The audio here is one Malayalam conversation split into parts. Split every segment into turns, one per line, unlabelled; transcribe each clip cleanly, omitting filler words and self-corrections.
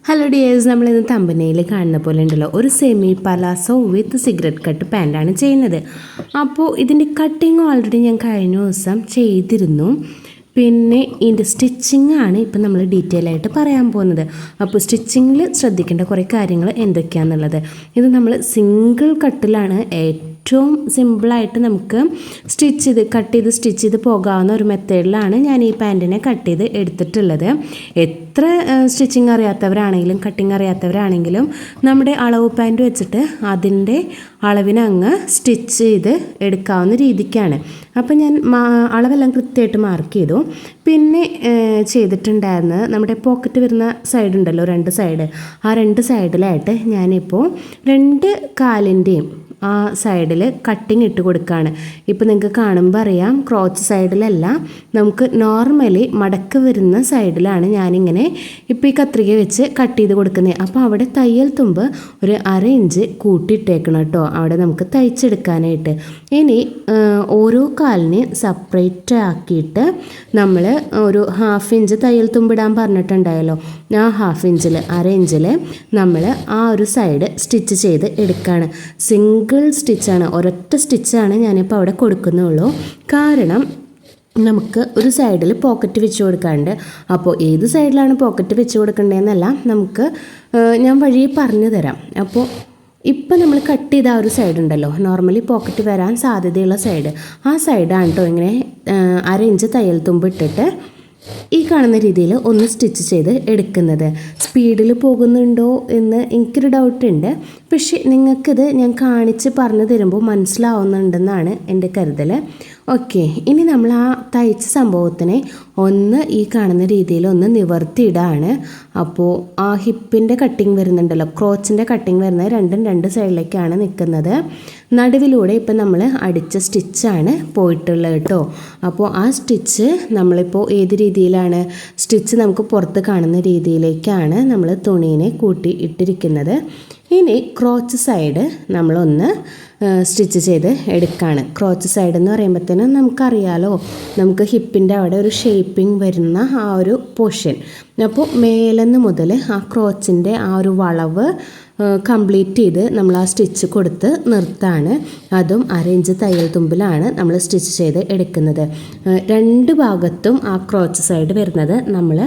ഹലോ ഡിയേഴ്സ്, നമ്മളിന്ന് തമ്പനയിൽ കാണുന്ന പോലെ ഉണ്ടല്ലോ ഒരു സെമി പലാസോ വിത്ത് സിഗരറ്റ് കട്ട് പാൻറ്റാണ് ചെയ്യുന്നത്. അപ്പോൾ ഇതിൻ്റെ കട്ടിങ് ഓൾറെഡി ഞാൻ കഴിഞ്ഞ ദിവസം ചെയ്തിരുന്നു. പിന്നെ ഇതിൻ്റെ സ്റ്റിച്ചിങ് ആണ് ഇപ്പം നമ്മൾ ഡീറ്റെയിൽ ആയിട്ട് പറയാൻ പോകുന്നത്. അപ്പോൾ സ്റ്റിച്ചിങ്ങിൽ ശ്രദ്ധിക്കേണ്ട കുറേ കാര്യങ്ങൾ എന്തൊക്കെയാണെന്നുള്ളത്, ഇത് നമ്മൾ സിംഗിൾ കട്ടിലാണ് ഏറ്റവും സിമ്പിളായിട്ട് നമുക്ക് കട്ട് ചെയ്ത് പോകാവുന്ന ഒരു മെത്തേഡിലാണ് ഞാൻ ഈ പാൻറ്റിനെ കട്ട് ചെയ്ത് എടുത്തിട്ടുള്ളത്. എത്ര സ്റ്റിച്ചിങ് അറിയാത്തവരാണെങ്കിലും കട്ടിങ് അറിയാത്തവരാണെങ്കിലും നമ്മുടെ അളവ് പാൻറ്റ് വെച്ചിട്ട് അതിൻ്റെ അളവിനങ്ങ് സ്റ്റിച്ച് ചെയ്ത് എടുക്കാവുന്ന രീതിക്കാണ്. അപ്പോൾ ഞാൻ അളവെല്ലാം കൃത്യമായിട്ട് മാർക്ക് ചെയ്തു. പിന്നെ ചെയ്തിട്ടുണ്ടായിരുന്നത് നമ്മുടെ പോക്കറ്റ് വരുന്ന സൈഡ് ഉണ്ടല്ലോ, രണ്ട് സൈഡ്, ആ രണ്ട് സൈഡിലായിട്ട് ഞാനിപ്പോൾ രണ്ട് കാലിൻ്റെയും ആ സൈഡിൽ കട്ടിങ് ഇട്ട് കൊടുക്കുകയാണ്. ഇപ്പോൾ നിങ്ങൾക്ക് കാണുമ്പോൾ അറിയാം, ക്രോച്ച് സൈഡിലല്ല, നമുക്ക് നോർമലി മടക്ക് വരുന്ന സൈഡിലാണ് ഞാനിങ്ങനെ ഇപ്പോൾ ഈ കത്രിക വെച്ച് കട്ട് ചെയ്ത് കൊടുക്കുന്നത്. അപ്പോൾ അവിടെ തയ്യൽ തുമ്പ് ഒരു 1/2 ഇഞ്ച് കൂട്ടിയിട്ടേക്കണം കേട്ടോ, അവിടെ നമുക്ക് തയ്ച്ചെടുക്കാനായിട്ട്. ഇനി ഓരോ കാലിന് സെപ്പറേറ്റ് ആക്കിയിട്ട് നമ്മൾ ഒരു 1/2 ഇഞ്ച് തയ്യൽ തുമ്പിടാൻ പറഞ്ഞിട്ടുണ്ടായല്ലോ, ആ 1/2 ഇഞ്ചിൽ 1/2 ഇഞ്ചിൽ നമ്മൾ ആ ഒരു സൈഡ് സ്റ്റിച്ച് ചെയ്ത് എടുക്കുകയാണ്. സിംഗിൾ സ്റ്റിച്ചാണ്, ഒരൊറ്റ സ്റ്റിച്ചാണ് ഞാനിപ്പോൾ അവിടെ കൊടുക്കുന്നുള്ളൂ. കാരണം നമുക്ക് ഒരു സൈഡിൽ പോക്കറ്റ് വെച്ച് കൊടുക്കാണ്ട്, അപ്പോൾ ഏത് സൈഡിലാണ് പോക്കറ്റ് വെച്ച് കൊടുക്കേണ്ടതെന്നല്ല നമുക്ക് ഞാൻ വഴി പറഞ്ഞു തരാം. അപ്പോൾ ഇപ്പം നമ്മൾ കട്ട് ചെയ്ത ആ ഒരു സൈഡ് ഉണ്ടല്ലോ, നോർമലി പോക്കറ്റ് വരാൻ സാധ്യതയുള്ള സൈഡ്, ആ സൈഡാണ് കേട്ടോ ഇങ്ങനെ 1/2 ഇഞ്ച് തയ്യൽ തുമ്പ് ഇട്ടിട്ട് ഈ കാണുന്ന രീതിയിൽ ഒന്ന് സ്റ്റിച്ച് ചെയ്ത് എടുക്കുന്നത്. സ്പീഡിൽ പോകുന്നുണ്ടോ എന്ന് എനിക്കൊരു ഡൗട്ടുണ്ട്, പക്ഷേ നിങ്ങൾക്കിത് ഞാൻ കാണിച്ച് പറഞ്ഞു തരുമ്പോൾ മനസ്സിലാവുന്നുണ്ടെന്നാണ് എൻ്റെ കരുതൽ. ഓക്കെ, ഇനി നമ്മൾ ആ തയ്ച്ച സംഭവത്തിനെ ഒന്ന് ഈ കാണുന്ന രീതിയിൽ ഒന്ന് നിവർത്തിയിടാണ്. അപ്പോൾ ആ ഹിപ്പിൻ്റെ കട്ടിങ് വരുന്നുണ്ടല്ലോ, ക്രോച്ചിൻ്റെ കട്ടിങ് വരുന്നത് രണ്ടും രണ്ട് സൈഡിലേക്കാണ് നിൽക്കുന്നത്. നടുവിലൂടെ ഇപ്പം നമ്മൾ അടിച്ച സ്റ്റിച്ചാണ് പോയിട്ടുള്ളത് കേട്ടോ. അപ്പോൾ ആ സ്റ്റിച്ച് നമ്മളിപ്പോൾ ഏത് രീതിയിലാണ്, സ്റ്റിച്ച് നമുക്ക് പുറത്ത് കാണുന്ന രീതിയിലേക്കാണ് നമ്മൾ തുണീനെ കൂട്ടി ഇട്ടിരിക്കുന്നത്. ഇനി ക്രോച്ച് സൈഡ് നമ്മളൊന്ന് സ്റ്റിച്ച് ചെയ്ത് എടുക്കുകയാണ്. ക്രോച്ച് സൈഡ് എന്ന് പറയുമ്പോഴത്തേനും നമുക്കറിയാലോ, നമുക്ക് ഹിപ്പിൻ്റെ അവിടെ ഒരു ഷേപ്പിംഗ് വരുന്ന ആ ഒരു പോർഷൻ. അപ്പോൾ മേലെന്ന് മുതൽ ആ ക്രോച്ചിൻ്റെ ആ ഒരു വളവ് കംപ്ലീറ്റ് ചെയ്ത് നമ്മൾ ആ സ്റ്റിച്ച് കൊടുത്ത് നിർത്താണ്. അതും 1/2 ഇഞ്ച് തയ്യൽ തുമ്പിലാണ് നമ്മൾ സ്റ്റിച്ച് ചെയ്ത് എടുക്കുന്നത്. രണ്ട് ഭാഗത്തും ആ ക്രോച്ച് സൈഡ് വരുന്നത് നമ്മൾ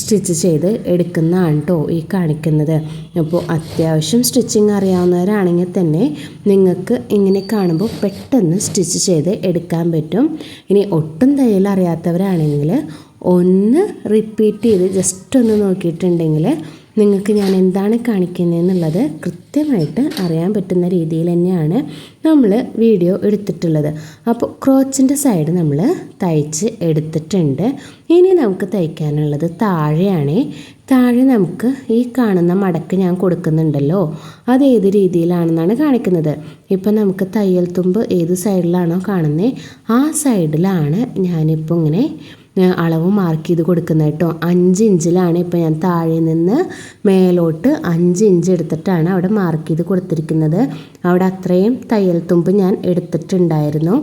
സ്റ്റിച്ച് ചെയ്ത് എടുക്കുന്നതാണ് കേട്ടോ ഈ കാണിക്കുന്നത്. അപ്പോൾ അത്യാവശ്യം സ്റ്റിച്ചിങ് അറിയാവുന്നവരാണെങ്കിൽ തന്നെ നിങ്ങൾക്ക് ഇങ്ങനെ കാണുമ്പോൾ പെട്ടെന്ന് സ്റ്റിച്ച് ചെയ്ത് എടുക്കാൻ പറ്റും. ഇനി ഒട്ടും തയ്യൽ അറിയാത്തവരാണെങ്കിൽ ഒന്ന് റിപ്പീറ്റ് ചെയ്ത് ജസ്റ്റ് ഒന്ന് നോക്കിയിട്ടുണ്ടെങ്കിൽ നിങ്ങൾക്ക് ഞാൻ എന്താണ് കാണിക്കുന്നതെന്നുള്ളത് കൃത്യമായിട്ട് അറിയാൻ പറ്റുന്ന രീതിയിൽ തന്നെയാണ് നമ്മൾ വീഡിയോ എടുത്തിട്ടുള്ളത്. അപ്പോൾ ക്രോച്ചിൻ്റെ സൈഡ് നമ്മൾ തയ്ച്ച് എടുത്തിട്ടുണ്ട്. ഇനി നമുക്ക് തയ്ക്കാനുള്ളത് താഴെയാണ്. താഴെ നമുക്ക് ഈ കാണുന്ന മടക്ക് ഞാൻ കൊടുക്കുന്നുണ്ടല്ലോ, അത് ഏത് രീതിയിലാണെന്നാണ് കാണിക്കുന്നത്. ഇപ്പം നമുക്ക് തയ്യൽ തുമ്പ് ഏത് സൈഡിലാണോ കാണുന്നത് ആ സൈഡിലാണ് ഞാനിപ്പോൾ ഇങ്ങനെ അളവ് മാർക്ക് ചെയ്ത് കൊടുക്കുന്നത് കേട്ടോ. 5 ഇഞ്ചിലാണ് ഇപ്പോൾ ഞാൻ താഴെ നിന്ന് മേലോട്ട് 5 ഇഞ്ച് എടുത്തിട്ടാണ് അവിടെ മാർക്ക് ചെയ്ത് കൊടുത്തിരിക്കുന്നത്. അവിടെ അത്രയും തയ്യൽ തുമ്പ് ഞാൻ എടുത്തിട്ടുണ്ടായിരുന്നു,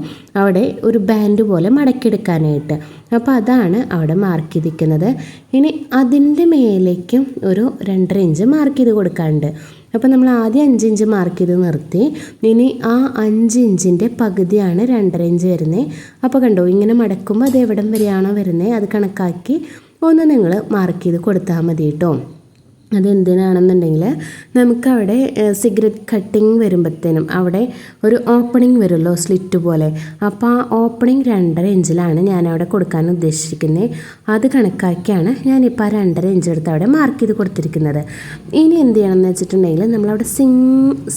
അവിടെ ഒരു ബാൻഡ് പോലെ മടക്കിയെടുക്കാനായിട്ട്. അപ്പോൾ അതാണ് അവിടെ മാർക്ക് ചെയ്തിരിക്കുന്നത്. ഇനി അതിൻ്റെ മേലേക്കും ഒരു 2.5 ഇഞ്ച് മാർക്ക് ചെയ്ത് കൊടുക്കാനുണ്ട്. അപ്പോൾ നമ്മൾ ആദ്യം 5 ഇഞ്ച് മാർക്ക് ചെയ്ത് നിർത്തി. ഇനി ആ 5 ഇഞ്ചിൻ്റെ പകുതിയാണ് 2.5 ഇഞ്ച് വരുന്നത്. അപ്പോൾ കണ്ടോ, ഇങ്ങനെ മടക്കുമ്പോൾ അത് എവിടം വരെയാണോ വരുന്നത് അത് കണക്കാക്കി ഒന്ന് നിങ്ങൾ മാർക്ക് ചെയ്ത് കൊടുത്താൽ മതി കേട്ടോ. അതെന്തിനാണെന്നുണ്ടെങ്കിൽ നമുക്കവിടെ സിഗരറ്റ് കട്ടിങ് വരുമ്പോഴത്തേനും അവിടെ ഒരു ഓപ്പണിങ് വരുമല്ലോ, സ്ലിറ്റ് പോലെ. അപ്പോൾ ആ ഓപ്പണിങ് 2.5 ഇഞ്ചിലാണ് ഞാനവിടെ കൊടുക്കാൻ ഉദ്ദേശിച്ചിരിക്കുന്നത്. അത് കണക്കാക്കിയാണ് ഞാനിപ്പോൾ ആ 2.5 ഇഞ്ച് എടുത്ത് അവിടെ മാർക്ക് ചെയ്ത് കൊടുത്തിരിക്കുന്നത്. ഇനി എന്ത് ചെയ്യണമെന്ന് വെച്ചിട്ടുണ്ടെങ്കിൽ നമ്മളവിടെ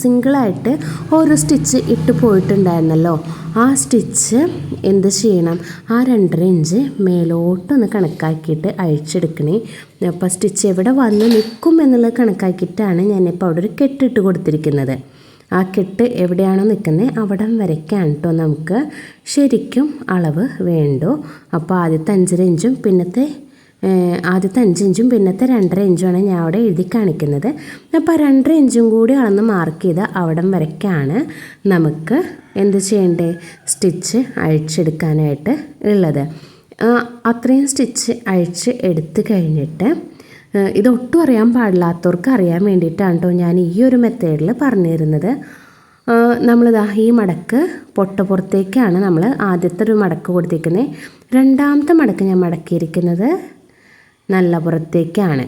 സിംഗിളായിട്ട് ഓരോ സ്റ്റിച്ച് ഇട്ട് പോയിട്ടുണ്ടായിരുന്നല്ലോ, ആ സ്റ്റിച്ച് എന്ത് ചെയ്യണം, ആ 2.5 ഇഞ്ച് മേലോട്ടൊന്ന് കണക്കാക്കിയിട്ട് അഴിച്ചെടുക്കണേ. അപ്പോൾ സ്റ്റിച്ച് എവിടെ വന്ന് നിൽക്കും എന്നുള്ളത് കണക്കാക്കിയിട്ടാണ് ഞാനിപ്പോൾ അവിടെ ഒരു കെട്ടിട്ട് കൊടുത്തിരിക്കുന്നത്. ആ കെട്ട് എവിടെയാണോ നിൽക്കുന്നത് അവിടം വരയ്ക്കാണ് കേട്ടോ നമുക്ക് ശരിക്കും അളവ് വേണ്ടു. അപ്പോൾ ആദ്യത്തെ 5.5 ഇഞ്ചും പിന്നത്തെ 5 ഇഞ്ചും പിന്നത്തെ 2.5 ഇഞ്ചുമാണ് ഞാൻ അവിടെ എഴുതി കാണിക്കുന്നത്. അപ്പോൾ 2.5 ഇഞ്ചും കൂടി അളന്ന് മാർക്ക് ചെയ്ത് അവിടം വരയ്ക്കാണ് നമുക്ക് എന്ത് ചെയ്യേണ്ടത്, സ്റ്റിച്ച് അഴിച്ചെടുക്കാനായിട്ട് ഉള്ളത്. അത്രയും സ്റ്റിച്ച് അഴിച്ച് എടുത്ത് കഴിഞ്ഞിട്ട് ഇതൊട്ടും അറിയാൻ പാടില്ലാത്തവർക്ക് അറിയാൻ വേണ്ടിയിട്ടാണ് കേട്ടോ ഞാൻ ഈ ഒരു മെത്തേഡിൽ പറഞ്ഞു തരുന്നത്. നമ്മളിതാ ഈ മടക്ക് പൊട്ടപ്പുറത്തേക്കാണ് നമ്മൾ ആദ്യത്തെ ഒരു മടക്ക് കൊടുത്തിരിക്കുന്നത്. രണ്ടാമത്തെ മടക്ക് ഞാൻ മടക്കിയിരിക്കുന്നത് നല്ല പുറത്തേക്കാണ്.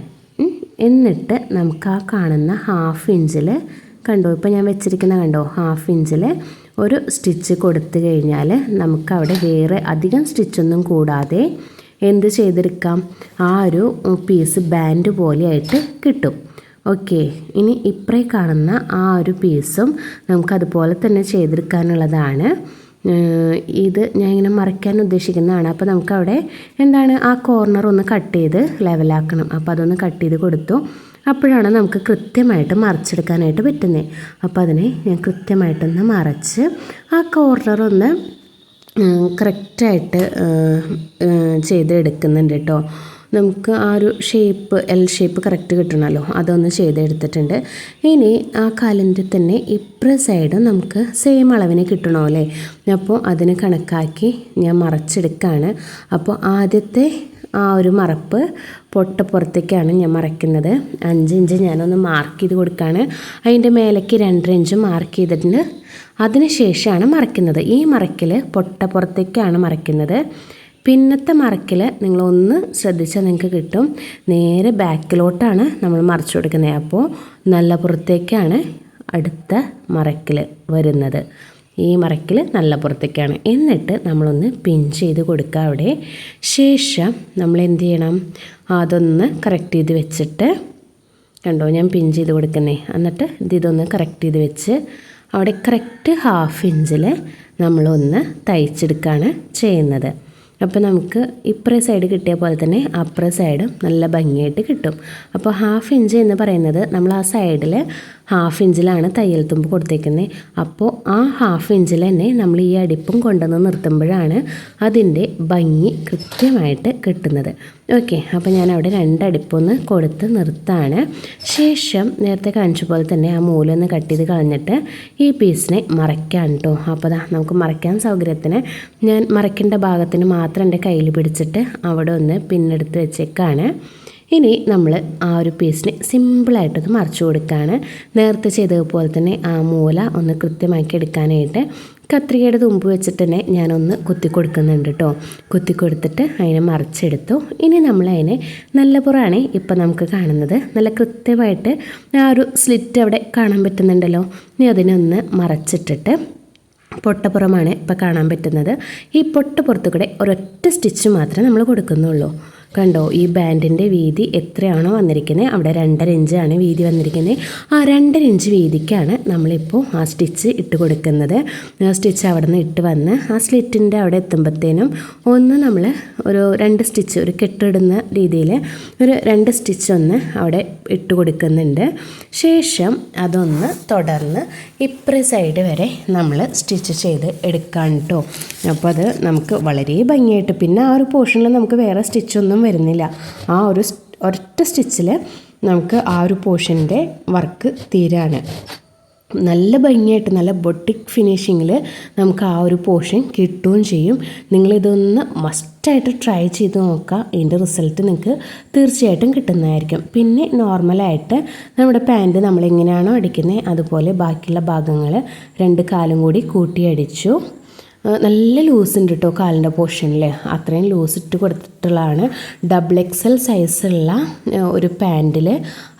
എന്നിട്ട് നമുക്ക് ആ കാണുന്ന 1/2 ഇഞ്ചിൽ കണ്ടോ, ഇപ്പോൾ ഞാൻ വെച്ചിരിക്കുന്ന കണ്ടോ 1/2 ഇഞ്ചിൽ ഒരു സ്റ്റിച്ച് കൊടുത്തു കഴിഞ്ഞാൽ നമുക്കവിടെ വേറെ അധികം സ്റ്റിച്ചൊന്നും കൂടാതെ എന്ത് ചെയ്തെടുക്കാം, ആ ഒരു പീസ് ബാൻഡ് പോലെയായിട്ട് കിട്ടും. ഓക്കെ, ഇനി ഇപ്പറേ കാണുന്ന ആ ഒരു പീസും നമുക്കതുപോലെ തന്നെ ചെയ്തെടുക്കാനുള്ളതാണ്. ഇത് ഞാൻ ഇങ്ങനെ മറയ്ക്കാൻ ഉദ്ദേശിക്കുന്നതാണ്. അപ്പോൾ നമുക്കവിടെ എന്താണ് ആ കോർണർ ഒന്ന് കട്ട് ചെയ്ത് ലെവലാക്കണം. അപ്പോൾ അതൊന്ന് കട്ട് ചെയ്ത് കൊടുത്തു. അപ്പോഴാണ് നമുക്ക് കൃത്യമായിട്ട് മറച്ചെടുക്കാനായിട്ട് പറ്റുന്നത്. അപ്പോൾ അതിനെ ഞാൻ കൃത്യമായിട്ടൊന്ന് മറച്ച് ആ കോർണർ ഒന്ന് കറക്റ്റായിട്ട് ചെയ്തെടുക്കുന്നുണ്ട് കേട്ടോ. നമുക്ക് ആ ഒരു ഷേപ്പ് എൽ ഷേപ്പ് കറക്റ്റ് കിട്ടണമല്ലോ, അതൊന്ന് ചെയ്തെടുത്തിട്ടുണ്ട്. ഇനി ആ കാലിൻ്റെ തന്നെ ഇപ്പുറ സൈഡ് നമുക്ക് സെയിം അളവിന് കിട്ടണോ അല്ലേ, അപ്പോൾ അതിന് കണക്കാക്കി ഞാൻ മറച്ചെടുക്കുകയാണ്. അപ്പോൾ ആദ്യത്തെ ആ ഒരു മറപ്പ് പൊട്ടപ്പുറത്തേക്കാണ് ഞാൻ മറയ്ക്കുന്നത്. 5 ഇഞ്ച് ഞാനൊന്ന് മാർക്ക് ചെയ്ത് കൊടുക്കുകയാണ്. അതിൻ്റെ മേലേക്ക് 2.5 ഇഞ്ച് മാർക്ക് ചെയ്തിട്ടുണ്ട്. അതിന് ശേഷമാണ് മറയ്ക്കുന്നത്. ഈ മറയ്ക്കൽ പൊട്ടപ്പുറത്തേക്കാണ് മറയ്ക്കുന്നത്. പിന്നത്തെ മറയ്ക്കൽ നിങ്ങളൊന്ന് ശ്രദ്ധിച്ചാൽ നിങ്ങൾക്ക് കിട്ടും, നേരെ ബാക്കിലോട്ടാണ് നമ്മൾ മറച്ചു കൊടുക്കുന്നത്. അപ്പോൾ നല്ല പുറത്തേക്കാണ് അടുത്ത മറയ്ക്കൽ വരുന്നത്. ഈ മറയ്ക്കൽ നല്ല പുറത്തേക്കാണ്. എന്നിട്ട് നമ്മളൊന്ന് പിൻ ചെയ്ത് കൊടുക്കുക അവിടെ. ശേഷം നമ്മൾ എന്ത് ചെയ്യണം, അതൊന്ന് കറക്റ്റ് ചെയ്ത് വെച്ചിട്ട് കണ്ടോ ഞാൻ പിൻ ചെയ്ത് കൊടുക്കുന്നേ. എന്നിട്ട് ഇതൊന്ന് കറക്റ്റ് ചെയ്ത് വെച്ച് അവിടെ കറക്റ്റ് 1/2 ഇഞ്ചിൽ നമ്മളൊന്ന് തയ്ച്ചെടുക്കുകയാണ് ചെയ്യുന്നത്. അപ്പോൾ നമുക്ക് ഇപ്പുറേ സൈഡ് കിട്ടിയ പോലെ തന്നെ അപ്പുറേ സൈഡും നല്ല ഭംഗിയായിട്ട് കിട്ടും. അപ്പോൾ 1/2 ഇഞ്ച് എന്ന് പറയുന്നത് നമ്മൾ ആ സൈഡിൽ 1/2 ഇഞ്ചിലാണ് തയ്യൽ തുമ്പ് കൊടുത്തേക്കുന്നത്. അപ്പോൾ ആ 1/2 ഇഞ്ചിൽ തന്നെ നമ്മൾ ഈ അടിപ്പും കൊണ്ടുവന്ന് നിർത്തുമ്പോഴാണ് അതിൻ്റെ ഭംഗി കൃത്യമായിട്ട് കിട്ടുന്നത്. ഓക്കെ, അപ്പോൾ ഞാൻ അവിടെ 2 അടിപ്പൊന്ന് കൊടുത്ത് നിർത്താണ്. ശേഷം നേരത്തെ കാണിച്ച പോലെ തന്നെ ആ മൂലൊന്ന് കട്ട് ചെയ്ത് കളഞ്ഞിട്ട് ഈ പീസിനെ മറയ്ക്കാൻ കേട്ടോ. അപ്പോൾ നമുക്ക് മറയ്ക്കാൻ സൗകര്യത്തിന് ഞാൻ മറയ്ക്കേണ്ട ഭാഗത്തിന് മാത്രം എൻ്റെ കയ്യിൽ പിടിച്ചിട്ട് അവിടെ ഒന്ന് പിന്നെടുത്ത് വെച്ചേക്കാണ്. ഇനി നമ്മൾ ആ ഒരു പീസിനെ സിമ്പിളായിട്ടൊന്ന് മറിച്ച് കൊടുക്കുകയാണ്. നേരത്തെ ചെയ്തതുപോലെ തന്നെ ആ മൂല ഒന്ന് കൃത്യമാക്കി എടുക്കാനായിട്ട് കത്രികയുടെ തുമ്പ് വെച്ചിട്ട് തന്നെ ഞാനൊന്ന് കുത്തി കൊടുക്കുന്നുണ്ട് കേട്ടോ. കുത്തി കൊടുത്തിട്ട് അതിനെ മറിച്ചെടുത്തു. ഇനി നമ്മളതിനെ നല്ല പുറമാണ് ഇപ്പം നമുക്ക് കാണുന്നത്. നല്ല കൃത്യമായിട്ട് ആ ഒരു സ്ലിറ്റ് അവിടെ കാണാൻ പറ്റുന്നുണ്ടല്ലോ. ഇനി അതിനൊന്ന് മറച്ചിട്ടിട്ട് പൊട്ടപ്പുറമാണ് ഇപ്പോൾ കാണാൻ പറ്റുന്നത്. ഈ പൊട്ടപ്പുറത്ത് കൂടെ ഒരൊറ്റ സ്റ്റിച്ച് മാത്രമേ നമ്മൾ കൊടുക്കുന്നുള്ളൂ. കണ്ടോ, ഈ ബാൻഡിൻ്റെ വീതി എത്രയാണോ വന്നിരിക്കുന്നത് അവിടെ 2.5 ഇഞ്ചാണ് വീതി വന്നിരിക്കുന്നത്. ആ 2.5 ഇഞ്ച് വീതിക്കാണ് നമ്മളിപ്പോൾ ആ സ്റ്റിച്ച് ഇട്ട് കൊടുക്കുന്നത്. ആ സ്റ്റിച്ച് അവിടെ നിന്ന് ഇട്ട് വന്ന് ആ സ്ലിറ്റിൻ്റെ അവിടെ എത്തുമ്പോഴത്തേനും ഒന്ന് നമ്മൾ ഒരു 2 സ്റ്റിച്ച് ഒരു കെട്ടിടുന്ന രീതിയിൽ ഒരു 2 സ്റ്റിച്ച് ഒന്ന് അവിടെ ഇട്ട് കൊടുക്കുന്നുണ്ട്. ശേഷം അതൊന്ന് തുടർന്ന് ഇപ്പുറ സൈഡ് വരെ നമ്മൾ സ്റ്റിച്ച് ചെയ്ത് എടുക്കാൻ കേട്ടോ. അപ്പോൾ അത് നമുക്ക് വളരെ ഭംഗിയായിട്ട്, പിന്നെ ആ ഒരു പോർഷനിൽ നമുക്ക് വേറെ സ്റ്റിച്ചൊന്നും വരുന്നില്ല. ആ ഒരു ഒരൊറ്റ സ്റ്റിച്ചിൽ നമുക്ക് ആ ഒരു പോർഷൻ്റെ വർക്ക് തീരാണ്. നല്ല ഭംഗിയായിട്ട് നല്ല ബൊട്ടിക് ഫിനിഷിങ്ങിൽ നമുക്ക് ആ ഒരു പോർഷൻ കിട്ടുകയും ചെയ്യും. നിങ്ങളിതൊന്ന് മസ്റ്റായിട്ട് ട്രൈ ചെയ്ത് നോക്കുക. ഇതിൻ്റെ റിസൾട്ട് നിങ്ങൾക്ക് തീർച്ചയായിട്ടും കിട്ടുന്നതായിരിക്കും. പിന്നെ നോർമലായിട്ട് നമ്മുടെ പാൻറ്റ് നമ്മളെങ്ങനെയാണോ അടിക്കുന്നത് അതുപോലെ ബാക്കിയുള്ള ഭാഗങ്ങൾ 2 കാലും കൂടി കൂട്ടി അടിച്ചു. നല്ല ലൂസ് ഉണ്ട് കേട്ടോ കാലിൻ്റെ പോർഷനിൽ. അത്രയും ലൂസ് ഇട്ട് കൊടുത്തിട്ടുള്ളതാണ്. XXL സൈസുള്ള ഒരു പാൻറ്റിൽ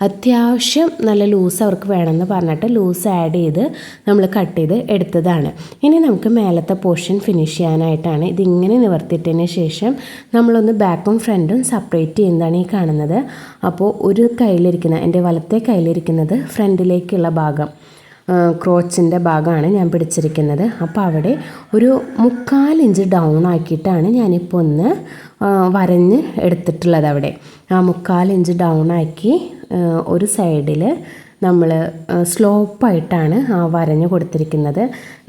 അത്യാവശ്യം നല്ല ലൂസ് അവർക്ക് വേണമെന്ന് പറഞ്ഞിട്ട് ലൂസ് ആഡ് ചെയ്ത് നമ്മൾ കട്ട് ചെയ്ത് എടുത്തതാണ്. ഇനി നമുക്ക് മേലത്തെ പോർഷൻ ഫിനിഷ് ചെയ്യാനായിട്ടാണ് ഇതിങ്ങനെ നിവർത്തിയിട്ടതിന് ശേഷം നമ്മളൊന്ന് ബാക്കും ഫ്രണ്ടും സെപ്പറേറ്റ് ചെയ്യുന്നതാണ് ഈ കാണുന്നത്. അപ്പോൾ ഒരു കയ്യിലിരിക്കുന്ന എൻ്റെ വലത്തെ കയ്യിലിരിക്കുന്നത് ഫ്രണ്ടിലേക്കുള്ള ഭാഗം, ക്രോച്ചിൻ്റെ ഭാഗമാണ് ഞാൻ പിടിച്ചിരിക്കുന്നത്. അപ്പോൾ അവിടെ ഒരു 3/4 ഇഞ്ച് ഡൗൺ ആക്കിയിട്ടാണ് ഞാനിപ്പോൾ ഒന്ന് വരഞ്ഞ് എടുത്തിട്ടുള്ളത്. അവിടെ ആ 3/4 ഇഞ്ച് ഡൗൺ ആക്കി ഒരു സൈഡിൽ നമ്മൾ സ്ലോപ്പായിട്ടാണ് വരഞ്ഞ് കൊടുത്തിരിക്കുന്നത്.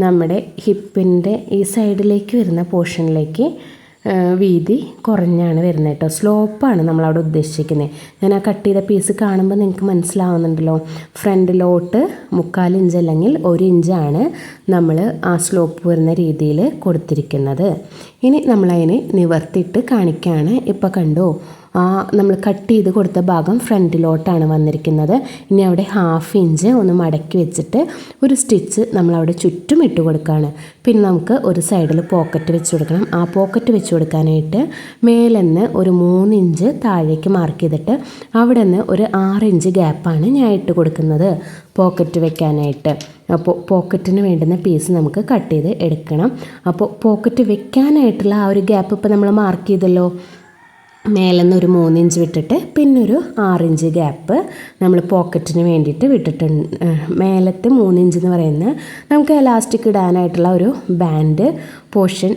നമ്മുടെ ഹിപ്പിൻ്റെ ഈ സൈഡിലേക്ക് വരുന്ന പോർഷനിലേക്ക് വീതി കുറഞ്ഞാണ് വരുന്നത് കേട്ടോ. സ്ലോപ്പാണ് നമ്മളവിടെ ഉദ്ദേശിക്കുന്നത്. ഞാൻ ആ കട്ട് ചെയ്ത പീസ് കാണുമ്പോൾ നിങ്ങൾക്ക് മനസ്സിലാവുന്നുണ്ടല്ലോ. ഫ്രണ്ടിലോട്ട് 3/4 ഇഞ്ച് അല്ലെങ്കിൽ 1 ഇഞ്ചാണ് നമ്മൾ ആ സ്ലോപ്പ് വരുന്ന രീതിയിൽ കൊടുത്തിരിക്കുന്നത്. ഇനി നമ്മളതിനെ നിവർത്തിയിട്ട് കാണിക്കുകയാണ്. ഇപ്പോൾ കണ്ടോ, നമ്മൾ കട്ട് ചെയ്ത് കൊടുത്ത ഭാഗം ഫ്രണ്ടിലോട്ടാണ് വന്നിരിക്കുന്നത്. ഇനി അവിടെ 1/2 ഇഞ്ച് ഒന്ന് മടക്കി വെച്ചിട്ട് ഒരു സ്റ്റിച്ച് നമ്മളവിടെ ചുറ്റും ഇട്ട് കൊടുക്കുകയാണ്. പിന്നെ നമുക്ക് ഒരു സൈഡിൽ പോക്കറ്റ് വെച്ച് കൊടുക്കണം. ആ പോക്കറ്റ് വെച്ച് കൊടുക്കാനായിട്ട് മേലെന്ന് ഒരു 3 ഇഞ്ച് താഴേക്ക് മാർക്ക് ചെയ്തിട്ട് അവിടെ നിന്ന് ഒരു 6 ഇഞ്ച് ഗ്യാപ്പാണ് ഞാൻ ഇട്ട് കൊടുക്കുന്നത് പോക്കറ്റ് വെക്കാനായിട്ട്. അപ്പോൾ പോക്കറ്റിന് വേണ്ടുന്ന പീസ് നമുക്ക് കട്ട് ചെയ്ത് എടുക്കണം. അപ്പോൾ പോക്കറ്റ് വെക്കാനായിട്ടുള്ള ആ ഒരു ഗ്യാപ്പ് ഇപ്പോൾ നമ്മൾ മാർക്ക് ചെയ്തല്ലോ, മേലെന്ന് ഒരു 3 ഇഞ്ച് വിട്ടിട്ട് പിന്നെ ഒരു 6 ഇഞ്ച് ഗ്യാപ്പ് നമ്മൾ പോക്കറ്റിന് വേണ്ടിയിട്ട് വിട്ടിട്ടുണ്ട്. മേലത്തെ 3 ഇഞ്ച് എന്ന് പറയുന്നത് നമുക്ക് എലാസ്റ്റിക് ഇടാനായിട്ടുള്ള ഒരു ബാൻഡ് പോർഷൻ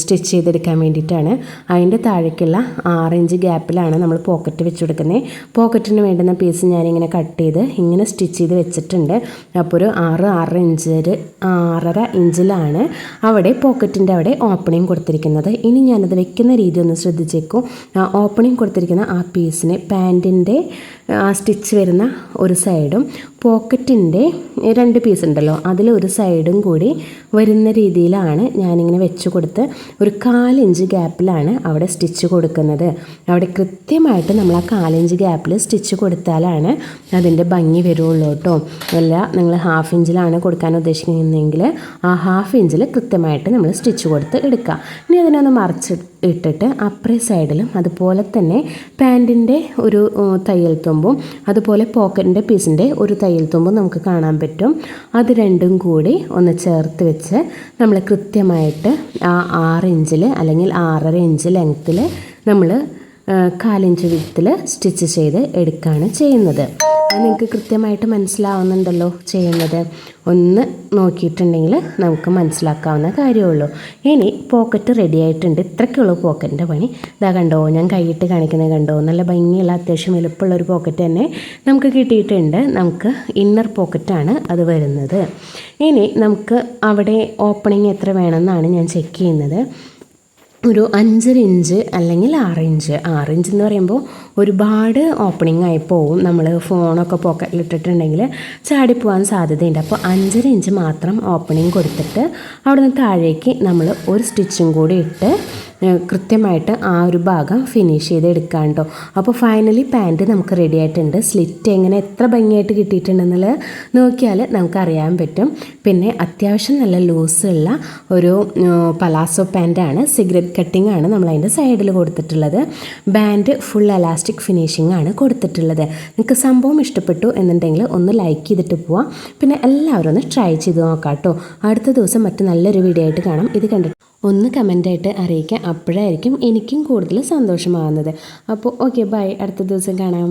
സ്റ്റിച്ച് ചെയ്തെടുക്കാൻ വേണ്ടിയിട്ടാണ്. അതിൻ്റെ താഴേക്കുള്ള 6 ഇഞ്ച് ഗ്യാപ്പിലാണ് നമ്മൾ പോക്കറ്റ് വെച്ച് കൊടുക്കുന്നത്. പോക്കറ്റിന് വേണ്ടുന്ന പീസ് ഞാനിങ്ങനെ കട്ട് ചെയ്ത് ഇങ്ങനെ സ്റ്റിച്ച് ചെയ്ത് വെച്ചിട്ടുണ്ട്. അപ്പോൾ ഒരു 6.5 ഇഞ്ചിലാണ് അവിടെ പോക്കറ്റിൻ്റെ അവിടെ ഓപ്പണിങ് കൊടുത്തിരിക്കുന്നത്. ഇനി ഞാനത് വെക്കുന്ന രീതി ഒന്ന് ശ്രദ്ധിച്ചേക്കും. ഓപ്പണിങ് കൊടുത്തിരിക്കുന്ന ആ പീസിന് പാൻറ്റിൻ്റെ സ്റ്റിച്ച് വരുന്ന ഒരു സൈഡും പോക്കറ്റിൻ്റെ 2 പീസ് ഉണ്ടല്ലോ അതിലൊരു സൈഡും കൂടി വരുന്ന രീതിയിലാണ് ഞാനിങ്ങനെ വെച്ച് കൊടുത്ത് ഒരു 1/4 ഇഞ്ച് ഗ്യാപ്പിലാണ് അവിടെ സ്റ്റിച്ച് കൊടുക്കുന്നത്. അവിടെ കൃത്യമായിട്ട് നമ്മൾ ആ 1/4 ഇഞ്ച് ഗ്യാപ്പിൽ സ്റ്റിച്ച് കൊടുത്താലാണ് അതിൻ്റെ ഭംഗി വരുള്ളൂ കേട്ടോ. അല്ല നിങ്ങൾ 1/2 ഇഞ്ചിലാണ് കൊടുക്കാൻ ഉദ്ദേശിക്കുന്നതെങ്കിൽ ആ 1/2 ഇഞ്ചിൽ കൃത്യമായിട്ട് നമ്മൾ സ്റ്റിച്ച് കൊടുത്ത് എടുക്കുക. ഇനി അതിനൊന്ന് മറിച്ച് ഇട്ടിട്ട് അപ്പുറേ സൈഡിലും അതുപോലെ തന്നെ പാൻറ്റിൻ്റെ ഒരു തയ്യൽ തുമ്പും അതുപോലെ പോക്കറ്റിൻ്റെ പീസിൻ്റെ ഒരു തയ്യൽ തുമ്പും നമുക്ക് കാണാൻ പറ്റും. അത് രണ്ടും കൂടി ഒന്ന് ചേർത്ത് വെച്ച് നമ്മൾ കൃത്യമായിട്ട് ആ 6 ഇഞ്ചിൽ അല്ലെങ്കിൽ 6.5 ഇഞ്ച് ലെങ്ത്തിൽ നമ്മൾ 1/4 ഇഞ്ച് വിധത്തിൽ സ്റ്റിച്ച് ചെയ്ത് എടുക്കുകയാണ് ചെയ്യുന്നത്. അത് നിങ്ങൾക്ക് കൃത്യമായിട്ട് മനസ്സിലാവുന്നുണ്ടല്ലോ ചെയ്യുന്നത്. ഒന്ന് നോക്കിയിട്ടുണ്ടെങ്കിൽ നമുക്ക് മനസ്സിലാക്കാവുന്ന കാര്യമുള്ളൂ. ഇനി പോക്കറ്റ് റെഡി ആയിട്ടുണ്ട്. ഇത്രയ്ക്കുള്ളൂ പോക്കറ്റിൻ്റെ പണി. ഇതാ കണ്ടോ, ഞാൻ കൈയിട്ട് കാണിക്കുന്നത് കണ്ടോ, നല്ല ഭംഗിയുള്ള അത്യാവശ്യം വലുപ്പമുള്ള ഒരു പോക്കറ്റ് തന്നെ നമുക്ക് കിട്ടിയിട്ടുണ്ട്. നമുക്ക് ഇന്നർ പോക്കറ്റാണ് അത് വരുന്നത്. ഇനി നമുക്ക് അവിടെ ഓപ്പണിങ് എത്ര വേണമെന്നാണ് ഞാൻ ചെക്ക് ചെയ്യുന്നത്. ഒരു 5.5 ഇഞ്ച് അല്ലെങ്കിൽ 6 ഇഞ്ച്. 6 ഇഞ്ച് എന്ന് പറയുമ്പോൾ ഒരുപാട് ഓപ്പണിംഗ് ആയി പോവും. നമ്മൾ ഫോണൊക്കെ പോക്കറ്റിലിട്ടിട്ടുണ്ടെങ്കിൽ ചാടിപ്പോവാൻ സാധ്യതയുണ്ട്. അപ്പോൾ 5.5 ഇഞ്ച് മാത്രം ഓപ്പണിംഗ് കൊടുത്തിട്ട് അവിടെ നിന്ന് താഴേക്ക് നമ്മൾ ഒരു സ്റ്റിച്ചും കൂടി ഇട്ട് കൃത്യമായിട്ട് ആ ഒരു ഭാഗം ഫിനിഷ് ചെയ്ത് എടുക്കാം കേട്ടോ. അപ്പോൾ ഫൈനലി പാൻറ്റ് നമുക്ക് റെഡി ആയിട്ടുണ്ട്. സ്ലിറ്റ് എങ്ങനെ എത്ര ഭംഗിയായിട്ട് കിട്ടിയിട്ടുണ്ടെന്നുള്ളത് നോക്കിയാൽ നമുക്കറിയാൻ പറ്റും. പിന്നെ അത്യാവശ്യം നല്ല ലൂസുള്ള ഒരു പലാസോ പാൻറ്റാണ്. സിഗരറ്റ് കട്ടിംഗ് ആണ് നമ്മളതിൻ്റെ സൈഡിൽ കൊടുത്തിട്ടുള്ളത്. ബാൻഡ് ഫുൾ എലാസ്റ്റിക് ഫിനിഷിംഗ് ആണ് കൊടുത്തിട്ടുള്ളത്. നിങ്ങൾക്ക് സംഭവം ഇഷ്ടപ്പെട്ടു എന്നുണ്ടെങ്കിൽ ഒന്ന് ലൈക്ക് ചെയ്തിട്ട് പോവാം. പിന്നെ എല്ലാവരും ഒന്ന് ട്രൈ ചെയ്ത് നോക്കാം കേട്ടോ. അടുത്ത ദിവസം മറ്റു നല്ലൊരു വീഡിയോ ആയിട്ട് കാണാം. ഇത് കണ്ടിട്ട് ഒന്ന് കമൻ്റായിട്ട് അറിയിക്കാം. അപ്പോഴായിരിക്കും എനിക്കും കൂടുതൽ സന്തോഷമാകുന്നത്. അപ്പോൾ ഓക്കെ, ബൈ. അടുത്ത ദിവസം കാണാം.